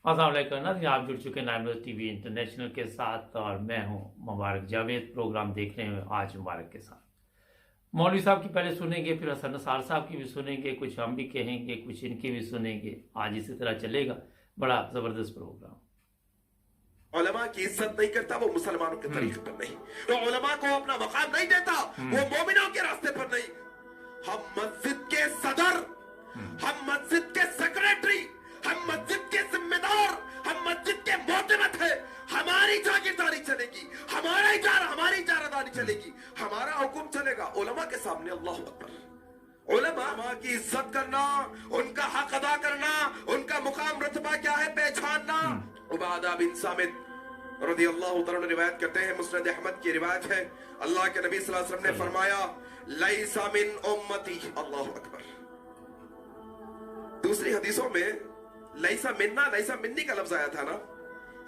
अस्सलाम वालेकुम नाज़रीन, आप जुड़ चुके हैं नाइन न्यूज़ टीवी इंटरनेशनल के साथ और मैं हूं मुबारक जावेद। प्रोग्राम देख रहे हैं आज मुबारक के साथ। मौलवी साहब की पहले सुनेंगे, फिर हसन नसार साहब की भी सुनेंगे, कुछ हम भी कहेंगे, कुछ इनकी भी सुनेंगे। आज इसी तरह चलेगा, बड़ा ज़बरदस्त प्रोग्राम। उलमा की इज्जत नहीं करता वो मुसलमानों के तरीके पर नहीं, वो उलमा को अपना मकाम नहीं देता, वो मोमिनों के रास्ते पर नहीं। हम मस्जिद के सदर, हम मस्जिद के सेक्रेटरी, हम मस्जिद के जिम्मेदार, हम मस्जिद के मोहतमत है। हमारी जागीरदारी चलेगी, हमारी इजारादारी चलेगी, हमारा हुक्म चलेगा। उलमा के सामने अल्लाह अकबर। उलमा की इज्जत करना, उनका हक अदा करना, उनका मुकाम रतबा क्या है पहचानना। उबादा बिन सामित रज़ियल्लाहु तआला रिवायत करते हैं, मुस्नद अहमद की रिवायत है, अल्लाह के नबी सल्लल्लाहु अलैहि वसल्लम ने फरमाया, लैसा मिन उम्मती, अल्लाहु अकबर। दूसरी हदीसों में लैसा मिन्ना लैसा मिन्नी का लफ्ज आया था ना,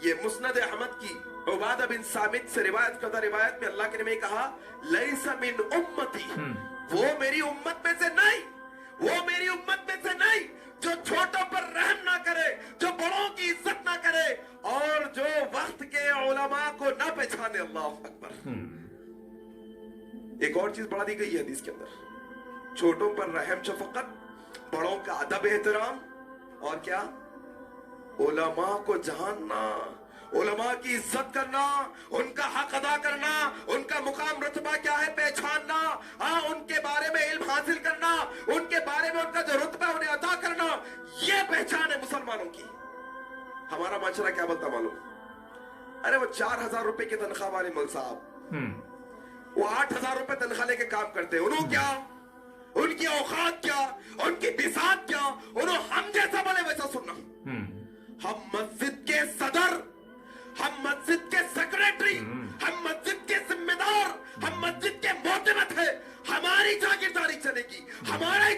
ये मुस्नद अहमद की उबादा बिन सामित से रिवायत करता, रिवायत में अल्लाह के नबी कहा लैसा मिन उम्मती, वो मेरी उम्मत में से नहीं, वो मेरी उम्मत में से नहीं जो छोटों पर रहम ना करे, जो बड़ों की इज्जत ना करे और जो वक्त के उलमा को ना पहचाने। अल्लाह अकबर। एक और चीज बढ़ा दी गई है हदीस के अंदर, छोटों पर रहम शफकत, बड़ों का अदब एहतराम, और क्या, उलमा को जानना, उलमा की इज्जत करना, उनका हक अदा करना, उनका मुकाम रतबा क्या है पहचानना, हाँ उनके बारे में इल्म हासिल करना, उनके बारे में उनका जो रुतबा उन्हें अदा करना, ये पहचान है मुसलमानों की। हमारा माशरा क्या बोलता मालूम, अरे वो 4,000 रुपए की तनख्वाह वाले मौल साहब, वो 8,000 रुपए तनख्वाह लेके काम करते हैं, उन्होंने क्या, उनकी औकात क्या, उनकी बिसात क्या, उन्होंने हम जैसा बोले वैसा सुनना। हम मस्जिद के सदर, हम मस्जिद के सेक्रेटरी, हम मस्जिद के जिम्मेदार, हम मस्जिद के मोहतमत है। हमारी जागीरदारी चलेगी, हमारी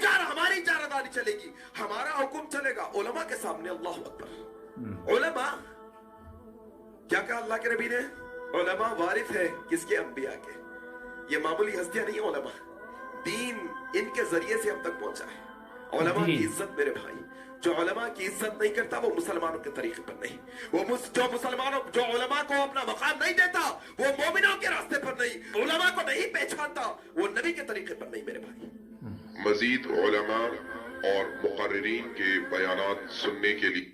इजारादारी चलेगी, हमारा हुक्म चलेगा। उलमा के सामने अल्लाह अकबर। उलमा क्या कहा अल्लाह के नबी ने, उलमा वारिस है किसके, अंबिया के। ये मामूली हस्तियां नहीं है उलमा, दीन इनके जरिए से हम तक पहुंचा है। उलमा की इज्जत मेरे भाई, जो उलमा की इज्जत नहीं करता वो मुसलमानों के तरीके पर नहीं, जो मुसलमानों, जो उलमा को अपना मकाम नहीं देता वो मोमिनों के रास्ते पर नहीं, उलमा को नहीं पहचानता वो नबी के तरीके पर नहीं मेरे भाई। मजीद उलमा और मुकर्रिरीन के बयानात सुनने के लिए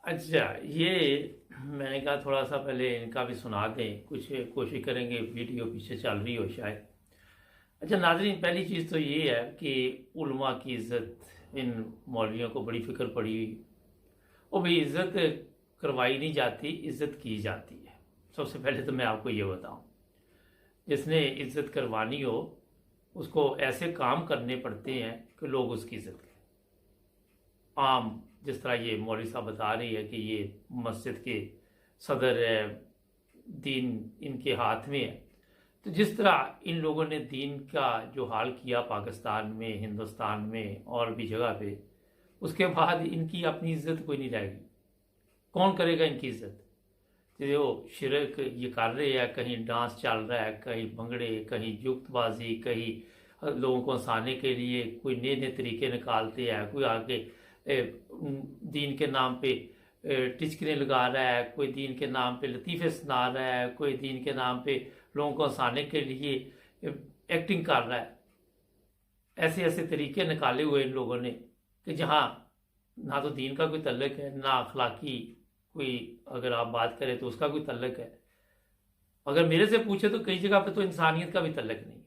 अच्छा, ये मैंने कहा थोड़ा सा पहले इनका भी सुना दें, कुछ कोशिश करेंगे, वीडियो पीछे चल रही हो शायद। अच्छा नाज़रीन, पहली चीज़ तो ये है कि उलमा की इज़्ज़त, इन मौलवियों को बड़ी फ़िक्र पड़ी हुई। वो भी इज़्ज़त करवाई नहीं जाती, इज़्ज़त की जाती है। सबसे पहले तो मैं आपको ये बताऊं, जिसने इज़्ज़त करवानी हो उसको ऐसे काम करने पड़ते हैं कि लोग उसकी इज़्ज़त करें। आम जिस तरह ये मौलवी साहब बता रही है कि ये मस्जिद के सदर है, दीन इनके हाथ में है, तो जिस तरह इन लोगों ने दीन का जो हाल किया पाकिस्तान में, हिंदुस्तान में और भी जगह पे, उसके बाद इनकी अपनी इज्जत कोई नहीं रहेगी। कौन करेगा इनकी इज्जत? जो शिरक ये कर रहे हैं, कहीं डांस चल रहा है, कहीं भंगड़े, कहीं जुगतबाजी, कहीं लोगों को हंसाने के लिए कोई नए नए तरीके निकालते हैं, कोई आगे दीन के नाम पे टिचकरें लगा रहा है, कोई दीन के नाम पे लतीफ़े सुना रहा है, कोई दीन के नाम पे लोगों को हंसाने के लिए एक्टिंग कर रहा है। ऐसे ऐसे तरीके निकाले हुए इन लोगों ने कि जहाँ ना तो दीन का कोई तल्लक है, ना अखलाकी कोई अगर आप बात करें तो उसका कोई तल्लक है। अगर मेरे से पूछे तो कई जगह पे तो इंसानियत का भी तल्लक नहीं है।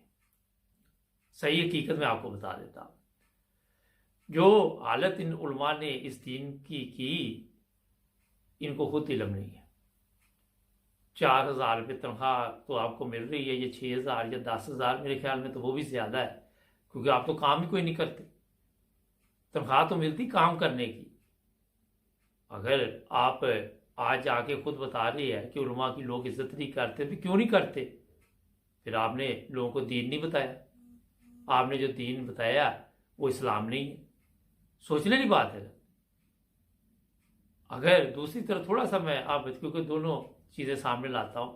सही हकीकत में आपको बता देता हूँ, जो हालत इन उलमा ने इस दीन की इनको खुद इल्म नहीं है। 4,000 रुपये तनख्वाह तो आपको मिल रही है, ये 6,000 या 10,000 मेरे ख्याल में तो वो भी ज़्यादा है, क्योंकि आप तो काम ही कोई नहीं करते। तनख्वाह तो मिलती काम करने की। अगर आप आज आके खुद बता रहे हैं कि उलमा की लोग इज्जत नहीं करते, तो क्यों नहीं करते? फिर आपने लोगों को दीन नहीं बताया। आपने जो दीन बताया वो इस्लाम नहीं है। सोचने की बात है। अगर दूसरी तरफ थोड़ा सा मैं आप, क्योंकि दोनों चीज़ें सामने लाता हूँ,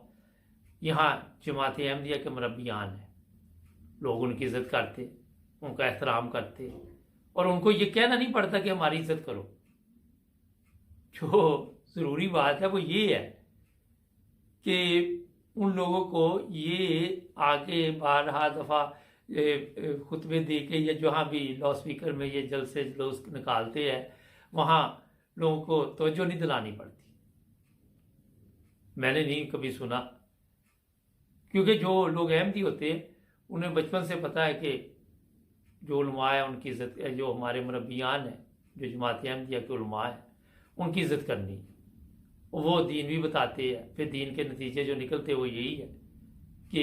यहाँ जमात अहमदिया के मुरब्बियान हैं, लोग उनकी इज्जत करते, उनका एहतराम करते, और उनको ये कहना नहीं पड़ता कि हमारी इज्जत करो। जो ज़रूरी बात है वो ये है कि उन लोगों को ये आगे बारहा दफ़ा खुतबे दे के या जहाँ भी लाउड स्पीकर में ये जलसे जुलूस निकालते हैं वहाँ लोगों को तवज्जो नहीं दिलानी पड़ती। मैंने नहीं कभी सुना, क्योंकि जो लोग अहमदी होते हैं उन्हें बचपन से पता है कि जो उलमा है उनकी इज़्ज़त, जो हमारे मुरब्बियान हैं, जो जमात अहमदिया के उलमा हैं, उनकी इज़्ज़त करनी। वो दीन भी बताते हैं, फिर दीन के नतीजे जो निकलते वो यही है कि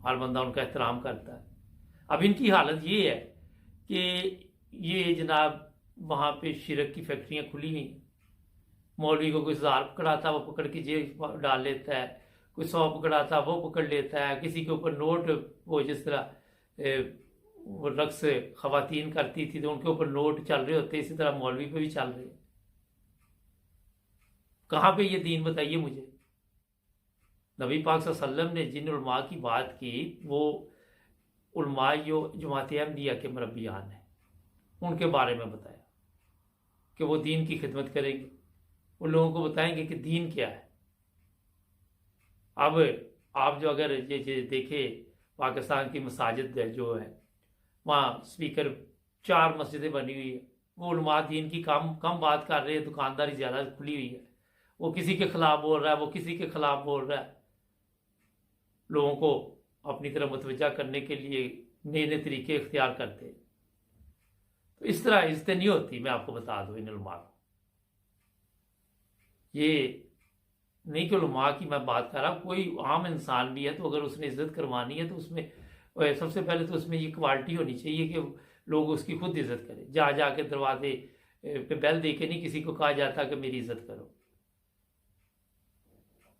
हर बंदा उनका एहतराम करता है। अब इनकी हालत ये है कि ये जनाब वहाँ पे शिरक की फैक्ट्रियाँ खुली हुई हैं। मौलवी को कोई 1000 पकड़ाता वो पकड़ के जेल डाल लेता है, कोई 100 पकड़ाता वो पकड़ लेता है, किसी के ऊपर नोट, वो जिस तरह वो रक्स खवातीन करती थी तो उनके ऊपर नोट चल रहे होते, इसी तरह मौलवी पे भी चल रहे हैं। कहाँ पे ये दीन बताइए मुझे। नबी पाक सल्लल्लाहु अलैहि वसल्लम ने जिन उलमा की बात की वो उलमा जो जमात अहमदिया के मुरब्बियान हैं उनके बारे में बताया कि वो दीन की खिदमत करेंगे, उन लोगों को बताएंगे कि दीन क्या है। अब आप जो अगर ये देखे पाकिस्तान की मसाजिद जो है वहाँ स्पीकर 4 मस्जिदें बनी हुई है, वो उलमा दीन की कम बात कर रहे हैं, दुकानदारी ज़्यादा खुली हुई है, वो किसी के खिलाफ बोल रहा है, वो किसी के खिलाफ बोल रहा है। लोगों को अपनी तरफ मुतवज्जा करने के लिए नए नए तरीके इख्तियार करते हैं। तो इस तरह इज्जत नहीं होती, मैं आपको बता दूं इन उलमा को। ये नहीं कि उलमा की मैं बात कर रहा हूँ, कोई आम इंसान भी है तो अगर उसने इज्जत करवानी है तो उसमें सबसे पहले तो उसमें ये क्वालिटी होनी चाहिए कि लोग उसकी खुद इज्जत करें। जा के दरवाजे पे बैल दे के नहीं किसी को कहा जाता कि मेरी इज्जत करो।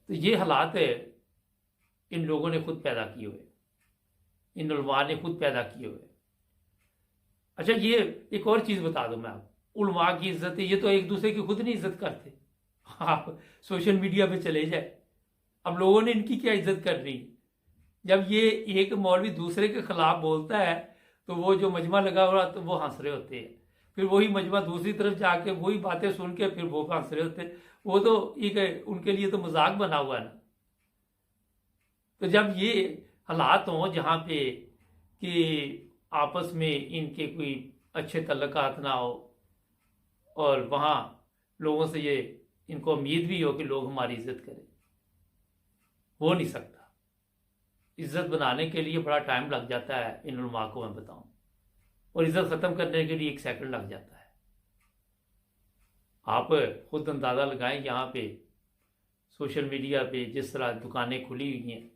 तो ये हालात है इन लोगों ने खुद पैदा किए हुए, इन उलमा ने खुद पैदा किए हुए। अच्छा, ये एक और चीज़ बता दूं मैं आपको, उलमा की इज्जत है, ये तो एक दूसरे की खुद नहीं इज्जत करते। आप सोशल मीडिया पे चले जाए, अब लोगों ने इनकी क्या इज्जत कर रही है। जब ये एक मौलवी दूसरे के खिलाफ बोलता है तो वो जो मजमा लगा हुआ तो वो हंस रहे होते हैं, फिर वही मजमा दूसरी तरफ जाके वही बातें सुन के फिर वो हंस रहे होते हैं। वो तो एक उनके लिए तो मजाक बना हुआ है ना। तो जब ये हालात हों जहाँ पे कि आपस में इनके कोई अच्छे तल्लुकात ना हो और वहाँ लोगों से ये इनको उम्मीद भी हो कि लोग हमारी इज्जत करें, हो नहीं सकता। इज्जत बनाने के लिए बड़ा टाइम लग जाता है इन उलमा को मैं बताऊं, और इज्जत ख़त्म करने के लिए 1 सेकंड लग जाता है। आप खुद अंदाज़ा लगाएं, यहाँ पे सोशल मीडिया पे जिस तरह दुकानें खुली हुई हैं,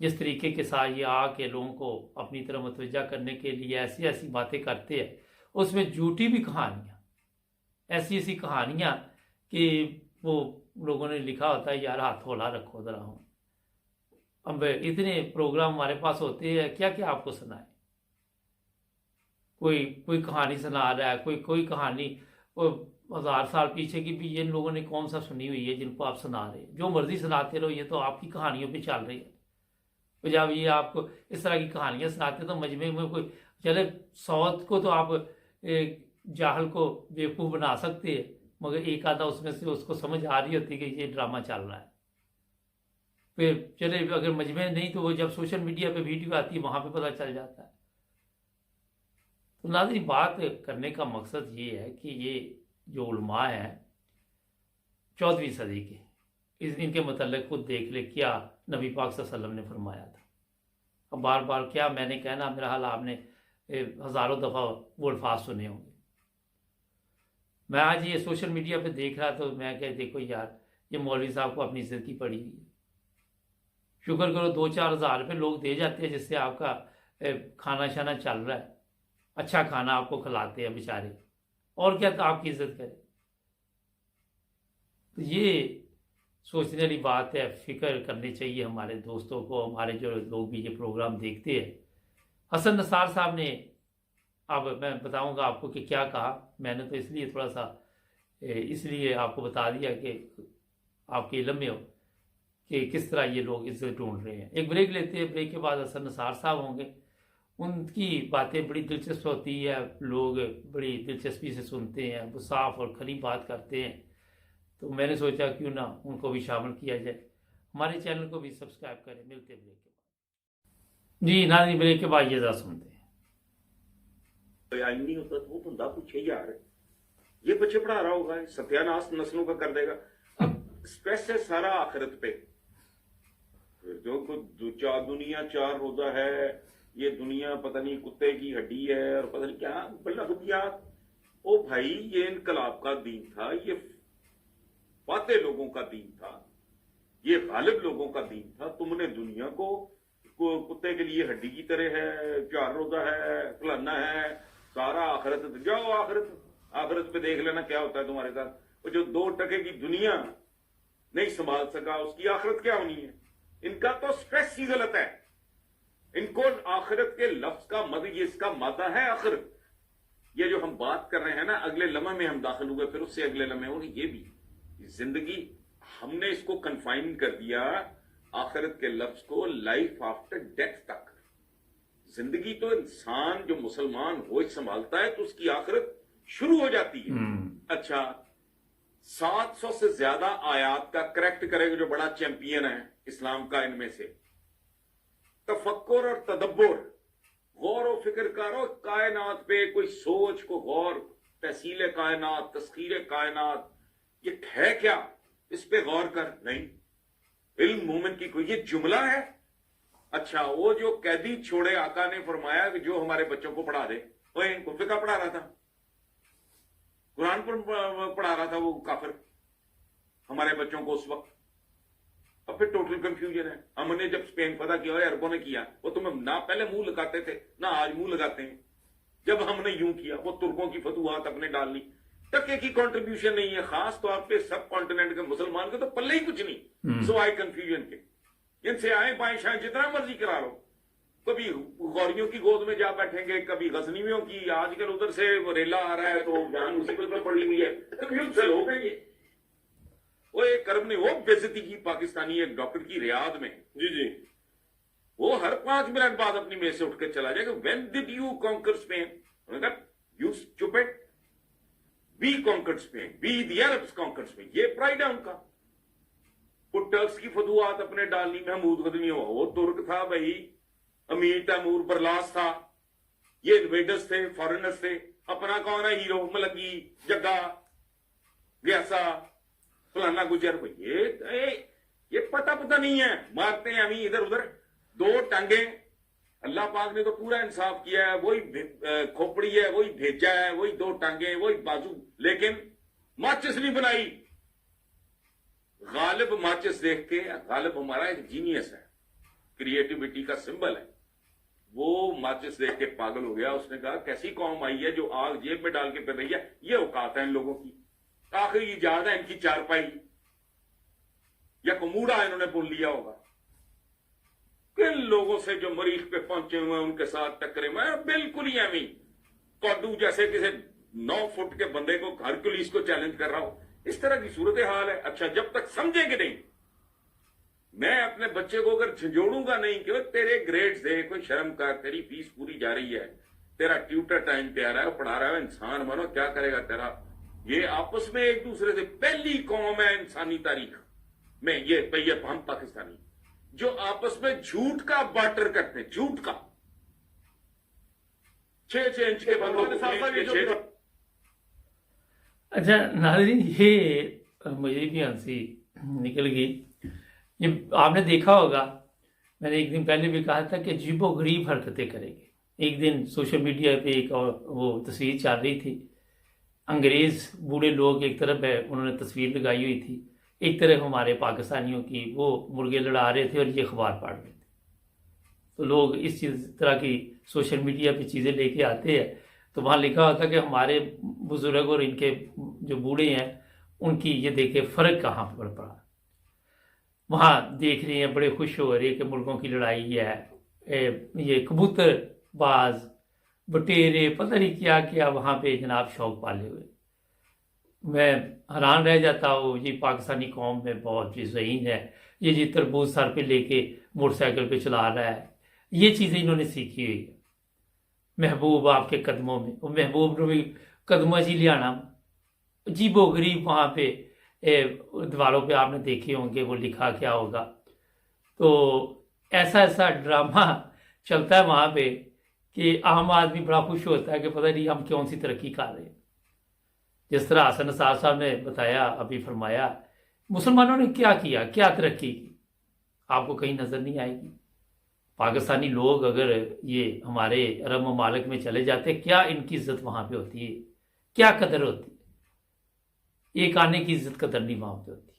जिस तरीके के साथ ये आके लोगों को अपनी तरफ मुतवज्जा करने के लिए ऐसी ऐसी बातें करते हैं, उसमें झूठी भी कहानियाँ, ऐसी ऐसी कहानियाँ कि वो लोगों ने लिखा होता है यार हाथ हौला रखो ज़रा। हूँ अब इतने प्रोग्राम हमारे पास होते हैं, क्या क्या आपको सुनाए। कोई कहानी सुना रहा है, कोई कहानी 1000 साल पीछे की भी इन लोगों ने कौन सा सुनी हुई है जिनको आप सुना रहे हैं। जो मर्जी सुनाते रहो, ये तो आपकी कहानियों पे चल रही है। तो जब ये आपको इस तरह की कहानियां सुनाते तो मजमे में कोई चले 100 को तो आप जाहल को बेवकूफ़ बना सकते हैं, मगर एक आधा उसमें से उसको समझ आ रही होती है कि ये ड्रामा चल रहा है। फिर चले अगर मजमे नहीं तो वो जब सोशल मीडिया पे वीडियो आती है वहाँ पे पता चल जाता है। तो नाज़रीन, बात करने का मकसद ये है कि ये जो उलमा हैं 14वीं सदी के, इनके मतलब खुद देख ले क्या नबी पाक सल्लल्लाहु अलैहि वसल्लम ने फरमाया था। अब बार बार क्या मैंने कहना, मेरा हाल आपने हज़ारों दफ़ा वो अल्फाज सुने होंगे। मैं आज ये सोशल मीडिया पे देख रहा तो मैं कह देखो यार, ये मौलवी साहब को अपनी इज्जत की पड़ी हुई है। शुक्र करो 2-4 हज़ार रुपये लोग दे जाते हैं जिससे आपका खाना शाना चल रहा है, अच्छा खाना आपको खिलाते हैं बेचारे, और क्या तो आपकी इज्जत करें। तो ये सोचने वाली बात है, फिक्र करनी चाहिए हमारे दोस्तों को, हमारे जो लोग भी ये प्रोग्राम देखते हैं। हसन नसार साहब ने, अब मैं बताऊंगा आपको कि क्या कहा। मैंने तो इसलिए थोड़ा सा इसलिए आपको बता दिया कि आपके इल्म में हो कि किस तरह ये लोग इज्जत ढूंढ रहे हैं। एक ब्रेक लेते हैं, ब्रेक के बाद हसन नसार साहब होंगे, उनकी बातें बड़ी दिलचस्प होती है, लोग बड़ी दिलचस्पी से सुनते हैं, वो साफ और खरी बात करते हैं। तो मैंने सोचा क्यों ना उनको भी शामिल किया जाए। हमारे चैनल को भी सब्सक्राइब करें। मिलते हैं ब्रेक के बाद। जी नाज़रीन, ब्रेक के बाद ये ज़रा सुनते हैं। बयान नहीं होता तो वो बंदा पूछे यार, ये बच्चे पढ़ा रहा होगा, सत्यानाश नस्लों का कर देगा। अब स्ट्रेस है सारा आखिरत पे। जो दुनिया चार रोजा है, ये दुनिया पता नहीं कुत्ते की हड्डी है और पता नहीं क्या बल्ला दुनिया। ओ भाई, ये इनकलाब का दीन था, ये फातेह लोगों का दीन था, ये गालिब लोगों का दीन था। तुमने दुनिया को कुत्ते के लिए हड्डी की तरह है, चार रोजा है, फलाना है, सारा आखिरत। जाओ आखिरत पे देख लेना क्या होता है तुम्हारे साथ। वो जो 2 टके की दुनिया नहीं संभाल सका, उसकी आखिरत क्या होनी है। इनका तो स्ट्रेस ही गलत है। इनको आखिरत के लफ्ज का ये इसका मादा है आखिरत। ये जो हम बात कर रहे हैं ना, अगले लम्हे में हम दाखिल हुए, फिर उससे अगले लम्हे और ये भी जिंदगी हमने इसको कन्फाइन कर दिया आखिरत के लफ्ज को, लाइफ आफ्टर डेथ तक। जिंदगी तो इंसान जो मुसलमान हो संभालता है तो उसकी आखिरत शुरू हो जाती है। अच्छा, 700 से ज्यादा आयात का करेक्ट करेगा जो बड़ा चैंपियन है इस्लाम का इनमें से। तफक्कुर और तदब्बुर, गौर और फिक्र करो कायनात पे, कोई सोच को गौर, तहसील कायनात, तस्खीर कायनात, ये है क्या, इस पे गौर कर। नहीं, इल्म मोमिन की कोई ये जुमला है। अच्छा, वो जो कैदी छोड़े आका ने फरमाया कि जो हमारे बच्चों को पढ़ा दे, वो फिका पढ़ा रहा था, कुरान पर पढ़ा रहा था वो काफिर हमारे बच्चों को उस वक्त। अब फिर टोटल कंफ्यूजन है। हमने जब स्पेन फतह किया, अरबों ने किया, वो तुम्हें ना पहले मुंह लगाते थे ना आज मुंह लगाते हैं। जब हमने यूं किया, वो तुर्कों की फतूहात अपने डाल ली, टके की कंट्रीब्यूशन नहीं है। खास तौर पे सब कॉन्टिनेंट के मुसलमान के तो पल्ले ही कुछ नहीं सिवाय कंफ्यूजन के। इनसे आए बाएं शाएं जितना मर्जी करा लो, कभी गौरियों की गोद में जा बैठेंगे, कभी गजनीवियों की। आजकल उधर से रेला आ रहा है तो जान मुसीबत में पड़ी हुई है। कंफ्यूज से हो गए ये। वो एक अरब ने वो बेइज्जती की पाकिस्तानी एक डॉक्टर की रियाद में, जी, वो हर 5 मिनट बाद अपनी मेज से उठ के चला जाएगा। When did you conquer Spain? You stupid, we conquered Spain, we the Arabs conquered Spain. ये प्राइड है उनका। टर्क्स की फतूहात अपने डालनी। महमूद गजनी हुआ, वो तुर्क था भाई, अमीर तैमूर बरलास था, ये इन्वेडर्स थे, फॉरेनर्स थे। अपना कौन है हीरो? मलंगी, जग्गा, ग्यासा, फलाना गुजर। ये पता नहीं है, मारते हैं अभी इधर उधर 2 टांगे। अल्लाह पाक ने तो पूरा इंसाफ किया है। वही खोपड़ी है, वही भेजा है, वही 2 टांगे, वही बाजू, लेकिन माचिस नहीं बनाई। गालिब माचिस देख के, गालिब हमारा एक जीनियस है, क्रिएटिविटी का सिंबल है। वो माचिस देख के पागल हो गया। उसने कहा कैसी कौम आई है जो आग जेब में डाल के फिर रही है। ये औकात है इन लोगों की। आखिर इजाद है इनकी चारपाई या कमूड़ा इन्होंने बोल लिया होगा। किन लोगों से जो मरीख पे पहुंचे हुए हैं उनके साथ टकरे। मैं बिल्कुल ही एमी कौडू जैसे किसी 9 फुट के बंदे को, हरकुलिस को चैलेंज कर रहा हूं। इस तरह की सूरत हाल है। अच्छा, जब तक समझेंगे नहीं, मैं अपने बच्चे को अगर झंझोड़ूंगा नहीं कि तेरे ग्रेड्स दे, कोई शर्म कर, तेरी फीस पूरी जा रही है, तेरा ट्यूटर टाइम पे आ रहा है, पढ़ा रहा है, इंसान बनो, क्या करेगा तेरा। ये आपस में एक दूसरे से, पहली कौम है इंसानी तारीख में ये हम पाकिस्तानी जो आपस में झूठ का बार्टर करते हैं, झूठ का। 6 इंच के बंदों। अच्छा नाज़रीन, ये मुझे भी हंसी निकल गई। ये आपने देखा होगा, मैंने एक दिन पहले भी कहा था कि अजीबो गरीब हरकतें करेंगे। एक दिन सोशल मीडिया पे एक और वो तस्वीर चल रही थी। अंग्रेज़ बूढ़े लोग एक तरफ है, उन्होंने तस्वीर लगाई हुई थी, एक तरफ हमारे पाकिस्तानियों की, वो मुर्गे लड़ा रहे थे और ये अखबार पढ़ रहे थे। तो लोग इस तरह की सोशल मीडिया पे चीज़ें लेके आते हैं, तो वहाँ लिखा होता कि हमारे बुजुर्ग और इनके जो बूढ़े हैं उनकी ये देखे फ़र्क कहाँ पर पड़ा। वहाँ देख रहे हैं, बड़े खुश हो रहे हैं कि मुर्गों की लड़ाई है, ये कबूतरबाज, बटेरे, पता नहीं क्या क्या वहाँ पे जनाब शौक पाले हुए। मैं हैरान रह जाता हूँ। ये पाकिस्तानी कौम में बहुत ही ज़हीन है। ये जी तरबूज सर पे लेके मोटरसाइकिल पे चला रहा है, ये चीज़ें इन्होंने सीखी हुई है। महबूब आपके कदमों में, वो महबूब ने भी कदमों जी लियाना, अजीबो गरीब वहाँ पे दीवारों पे आपने देखे होंगे वो लिखा क्या होगा। तो ऐसा ऐसा ड्रामा चलता है वहाँ पे कि आम आदमी बड़ा खुश होता है कि पता नहीं हम कौन सी तरक्की कर रहे हैं। जिस तरह हसन निसार साहब ने बताया, अभी फरमाया, मुसलमानों ने क्या किया, क्या तरक्की की, आपको कहीं नज़र नहीं आएगी। पाकिस्तानी लोग अगर ये हमारे अरब ममालिक में चले जाते, क्या इनकी इज्जत वहाँ पे होती है, क्या कदर होती है, एक आने की इज्जत कदर नहीं वहाँ पे होती।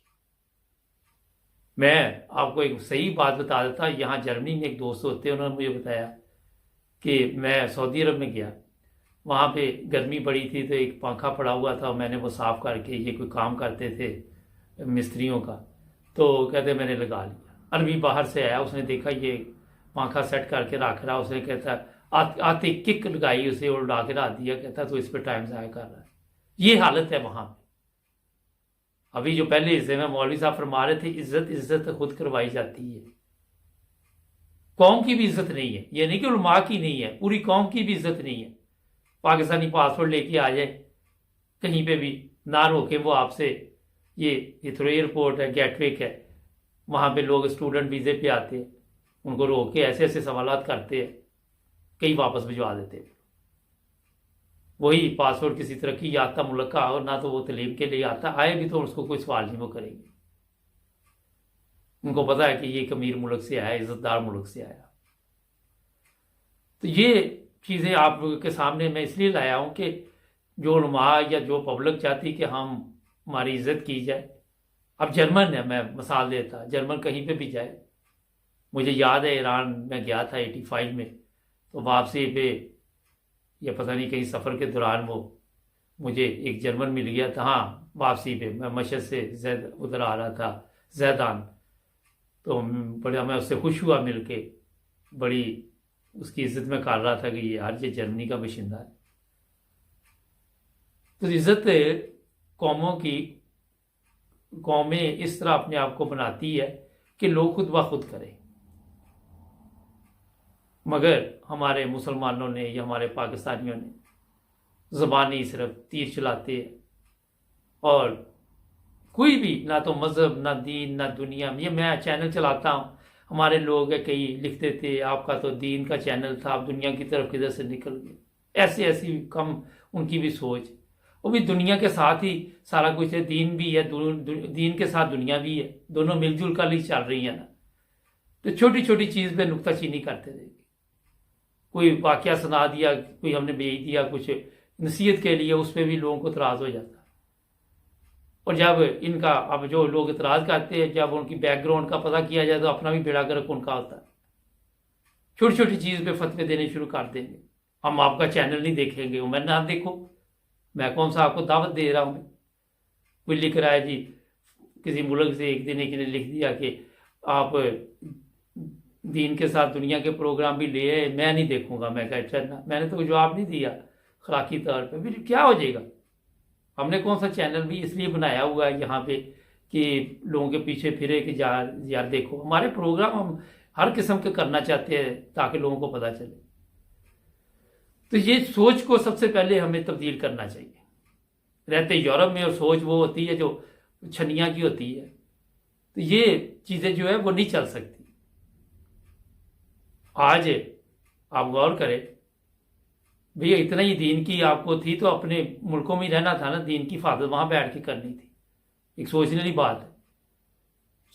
मैं आपको एक सही बात बता देता, यहाँ जर्मनी में एक दोस्त होते हैं, उन्होंने मुझे बताया कि मैं सऊदी अरब में गया, वहाँ पे गर्मी बड़ी थी तो एक पंखा पड़ा हुआ था, मैंने वो साफ़ करके, ये कोई काम करते थे मिस्त्रियों का, तो कहते मैंने लगा लिया। अरबी बाहर से आया, उसने देखा ये पंखा सेट करके रख रहा, उसने कहता आते किक लगाई उसे और उड़ा के रख दिया, कहता तो इस पर टाइम ज़ाया कर रहा है। ये हालत है वहाँ पे। अभी जो पहले हिस्से में मौलवी साहब फरमा रहे थे, इज्जत खुद करवाई जाती है। कौम की भी इज्जत नहीं है, ये नहीं कि उलमा की नहीं है, पूरी कौम की भी इज्जत नहीं है। पाकिस्तानी पासपोर्ट लेके आ जाए कहीं पे भी, ना रोके वो आपसे। ये हिथ्रो एयरपोर्ट है, गेटवे है, वहाँ पे लोग स्टूडेंट वीज़े पे आते हैं, उनको रोक के ऐसे ऐसे सवालात करते हैं, कई वापस भिजवा देते हैं। वही पासपोर्ट किसी तरह की यात्रा मुल्क का हो, ना तो वो तलीम के लिए आता, आए भी तो उसको कोई सवाल नहीं वो करेंगे। उनको पता है कि ये एक अमीर मुल्क से आया, इज्जतदार मुल्क से आया। तो ये चीज़ें आप लोगों के सामने मैं इसलिए लाया हूँ कि जो उलमा या जो पब्लिक चाहती कि हमारी इज्जत की जाए। अब जर्मन है, मैं मिसाल देता, जर्मन कहीं पे भी जाए, मुझे याद है ईरान में गया था 85 में, तो वापसी पे या पता नहीं कहीं सफ़र के दौरान वो मुझे एक जर्मन मिल गया था। हाँ, वापसी पे मैं मशहद से जैद उधर आ रहा था, जैदान, तो बड़ा मैं उससे खुश हुआ मिल के, बड़ी उसकी इज्जत में कर रहा था कि यार ये जर्मनी का बाशिंदा है। तो इज्जत कौमें इस तरह अपने आप को बनाती है कि लोग खुद ब खुद करें। मगर हमारे मुसलमानों ने या हमारे पाकिस्तानियों ने ज़बानी सिर्फ तीर चलाते हैं, और कोई भी ना तो मज़हब, ना दीन, ना दुनिया। ये मैं चैनल चलाता हूँ, हमारे लोग है कई लिखते थे आपका तो दीन का चैनल था, आप दुनिया की तरफ किधर से निकल गए। ऐसी कम उनकी भी सोच, वो भी दुनिया के साथ ही सारा कुछ है, दीन भी है, दीन के साथ दुनिया भी है, दोनों मिलजुल कर ही चल रही है ना। तो छोटी छोटी चीज़ पे नुक्ताचीनी करते थे, कोई वाकया सुना दिया, कोई हमने भेज दिया कुछ नसीहत के लिए, उस पर भी लोगों को इतराज़ हो जाता। और जब इनका अब जो लोग इतराज़ करते हैं, जब उनकी बैकग्राउंड का पता किया जाए तो अपना भी बेड़ा गर्क उनका होता है। छोटी छोटी चीज़ पे फतवे देने शुरू कर देंगे, हम आपका चैनल नहीं देखेंगे। मैं ना देखो, मैं कौन सा आपको दावत दे रहा हूँ। कोई लिख रहा है जी, किसी मुल्क से एक दिन एक ने लिख दिया कि आप दीन के साथ दुनिया के प्रोग्राम भी ले आए, मैं नहीं देखूंगा। मैं कहा अच्छा, मैंने तो जवाब नहीं दिया अखलाकी तौर पे, फिर क्या हो जाएगा। हमने कौन सा चैनल भी इसलिए बनाया हुआ है यहाँ पे कि लोगों के पीछे फिरे कि यार देखो हमारे प्रोग्राम हम हर किस्म के करना चाहते हैं ताकि लोगों को पता चले। तो ये सोच को सबसे पहले हमें तब्दील करना चाहिए। रहते यूरोप में और सोच वो होती है जो छनिया की होती है, तो ये चीज़ें जो है वो नहीं चल सकती। आज आप गौर करें भैया, इतना ही दीन की आपको थी तो अपने मुल्कों में ही रहना था ना, दीन की हिफाजत वहाँ बैठ के करनी थी। एक सोचने वाली बात है,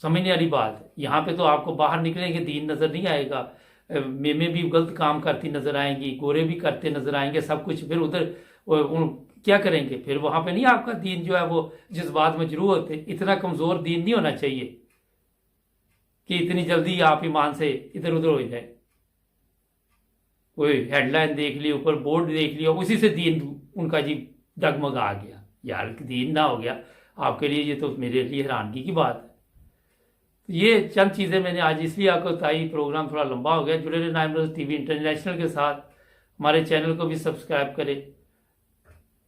समझने वाली बात है। यहाँ पे तो आपको बाहर निकलेंगे दीन नज़र नहीं आएगा, मेमें भी गलत काम करती नज़र आएंगी, गोरे भी करते नज़र आएंगे, सब कुछ। फिर उधर क्या करेंगे, फिर वहाँ पे नहीं आपका दीन जो है वो जज्बात में जरूर होते। इतना कमज़ोर दीन नहीं होना चाहिए कि इतनी जल्दी आप ईमान से इधर उधर हो जाए। कोई हेडलाइन देख ली, ऊपर बोर्ड देख लिया, उसी से दीन उनका जी डगमगा आ गया। यार दीन ना हो गया आपके लिए, ये तो मेरे लिए हैरानगी की बात है। तो ये चंद चीज़ें मैंने आज इसलिए आपको बताई। प्रोग्राम थोड़ा लंबा हो गया। जुड़े रहे नाइम रोज़ टीवी इंटरनेशनल के साथ, हमारे चैनल को भी सब्सक्राइब करें।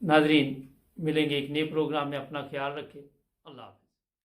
नाजरीन, मिलेंगे एक नए प्रोग्राम में, अपना ख्याल रखें। अल्लाह हाफ़िज़।